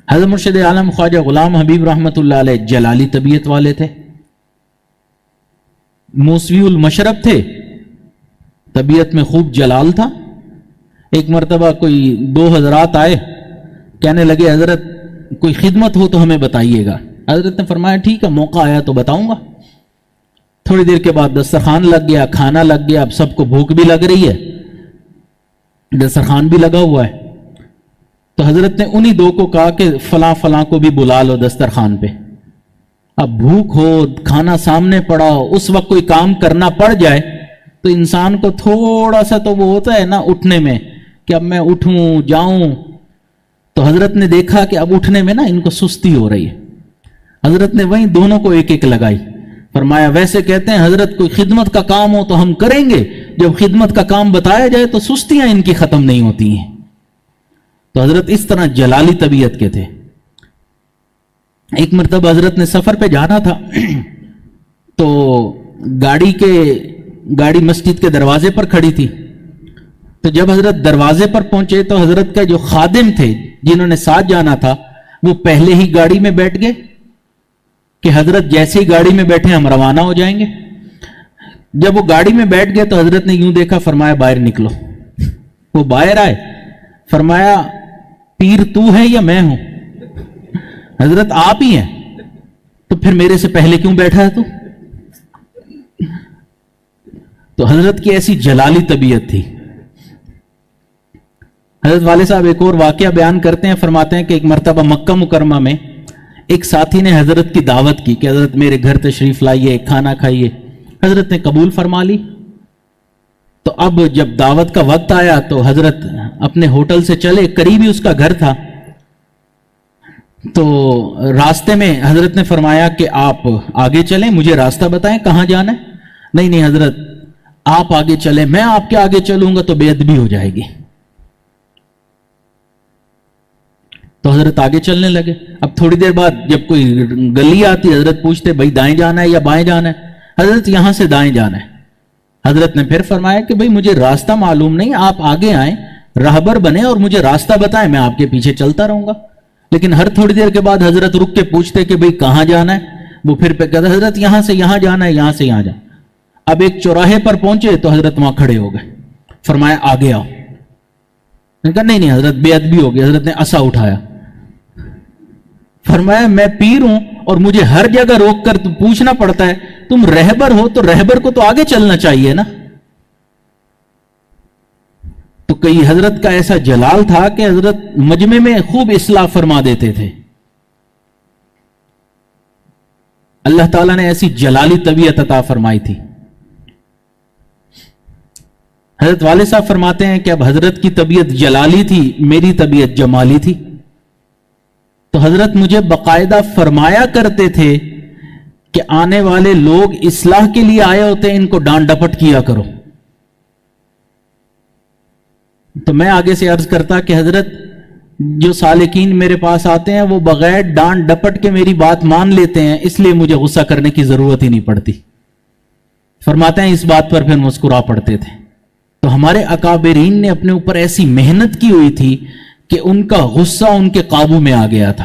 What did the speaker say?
حضرت مرشد عالم خواجہ غلام حبیب رحمۃ اللہ علیہ جلالی طبیعت والے تھے، موسوی المشرب تھے، طبیعت میں خوب جلال تھا۔ ایک مرتبہ کوئی 2 حضرات آئے، کہنے لگے حضرت کوئی خدمت ہو تو ہمیں بتائیے گا۔ حضرت نے فرمایا ٹھیک ہے، موقع آیا تو بتاؤں گا۔ تھوڑی دیر کے بعد دسترخوان لگ گیا، کھانا لگ گیا، اب سب کو بھوک بھی لگ رہی ہے، دسترخوان بھی لگا ہوا ہے۔ تو حضرت نے انہی 2 کو کہا کہ فلاں فلاں کو بھی بلا لو دسترخوان پہ۔ اب بھوک ہو، کھانا سامنے پڑا ہو، اس وقت کوئی کام کرنا پڑ جائے تو انسان کو تھوڑا سا تو وہ ہوتا ہے نا اٹھنے میں کہ اب میں اٹھوں جاؤں۔ تو حضرت نے دیکھا کہ اب اٹھنے میں نا ان کو سستی ہو رہی ہے، حضرت نے وہیں دونوں کو ایک ایک لگائی۔ فرمایا ویسے کہتے ہیں حضرت کوئی خدمت کا کام ہو تو ہم کریں گے، جب خدمت کا کام بتایا جائے تو سستیاں ان کی ختم نہیں ہوتی ہیں۔ تو حضرت اس طرح جلالی طبیعت کے تھے۔ ایک مرتبہ حضرت نے سفر پہ جانا تھا تو گاڑی مسجد کے دروازے پر کھڑی تھی۔ تو جب حضرت دروازے پر پہنچے تو حضرت کا جو خادم تھے جنہوں نے ساتھ جانا تھا وہ پہلے ہی گاڑی میں بیٹھ گئے کہ حضرت جیسے ہی گاڑی میں بیٹھے ہم روانہ ہو جائیں گے۔ جب وہ گاڑی میں بیٹھ گئے تو حضرت نے یوں دیکھا، فرمایا باہر نکلو۔ وہ باہر آئے، فرمایا پیر تو ہے یا میں ہوں؟ حضرت آپ ہی ہیں، تو پھر میرے سے پہلے کیوں بیٹھا ہے تو؟ تو حضرت کی ایسی جلالی طبیعت تھی۔ حضرت والد صاحب ایک اور واقعہ بیان کرتے ہیں، فرماتے ہیں کہ ایک مرتبہ مکہ مکرمہ میں ایک ساتھی نے حضرت کی دعوت کی کہ حضرت میرے گھر تشریف لائیے، کھانا کھائیے۔ حضرت نے قبول فرما لی۔ تو اب جب دعوت کا وقت آیا تو حضرت اپنے ہوٹل سے چلے، قریب ہی اس کا گھر تھا۔ تو راستے میں حضرت نے فرمایا کہ آپ آگے چلیں، مجھے راستہ بتائیں کہاں جانا ہے۔ نہیں حضرت آپ آگے چلیں، میں آپ کے آگے چلوں گا تو بے ادبی ہو جائے گی۔ تو حضرت آگے چلنے لگے۔ اب تھوڑی دیر بعد جب کوئی گلی آتی حضرت پوچھتے بھائی دائیں جانا ہے یا بائیں جانا ہے؟ حضرت یہاں سے دائیں جانا ہے۔ حضرت نے پھر فرمایا کہ بھئی مجھے راستہ معلوم نہیں، آپ آگے آئیں، راہبر بنے اور مجھے راستہ بتائیں، میں آپ کے پیچھے چلتا رہوں گا۔ لیکن ہر تھوڑی دیر کے بعد حضرت رک کے پوچھتے کہ بھئی کہاں جانا ہے؟ وہ پھر کہتا حضرت یہاں سے یہاں جانا ہے، یہاں سے یہاں جانا۔ اب ایک چوراہے پر پہنچے تو حضرت وہاں کھڑے ہو گئے، فرمایا آگے آؤ۔ نے کہا نہیں حضرت بے ادبی ہو گئی۔ حضرت نے عصا اٹھایا، فرمایا میں پیر ہوں اور مجھے ہر جگہ روک کر پوچھنا پڑتا ہے، تم رہبر ہو تو رہبر کو تو آگے چلنا چاہیے نا۔ تو کئی حضرت کا ایسا جلال تھا کہ حضرت مجمع میں خوب اصلاح فرما دیتے تھے۔ اللہ تعالیٰ نے ایسی جلالی طبیعت عطا فرمائی تھی۔ حضرت والد صاحب فرماتے ہیں کہ اب حضرت کی طبیعت جلالی تھی، میری طبیعت جمالی تھی۔ تو حضرت مجھے باقاعدہ فرمایا کرتے تھے کہ آنے والے لوگ اصلاح کے لیے آئے ہوتے ہیں، ان کو ڈانٹ ڈپٹ کیا کرو۔ تو میں آگے سے عرض کرتا کہ حضرت جو سالکین میرے پاس آتے ہیں وہ بغیر ڈانٹ ڈپٹ کے میری بات مان لیتے ہیں، اس لیے مجھے غصہ کرنے کی ضرورت ہی نہیں پڑتی۔ فرماتے ہیں اس بات پر پھر مسکرا پڑتے تھے۔ تو ہمارے اکابرین نے اپنے اوپر ایسی محنت کی ہوئی تھی کہ ان کا غصہ ان کے قابو میں آ گیا تھا۔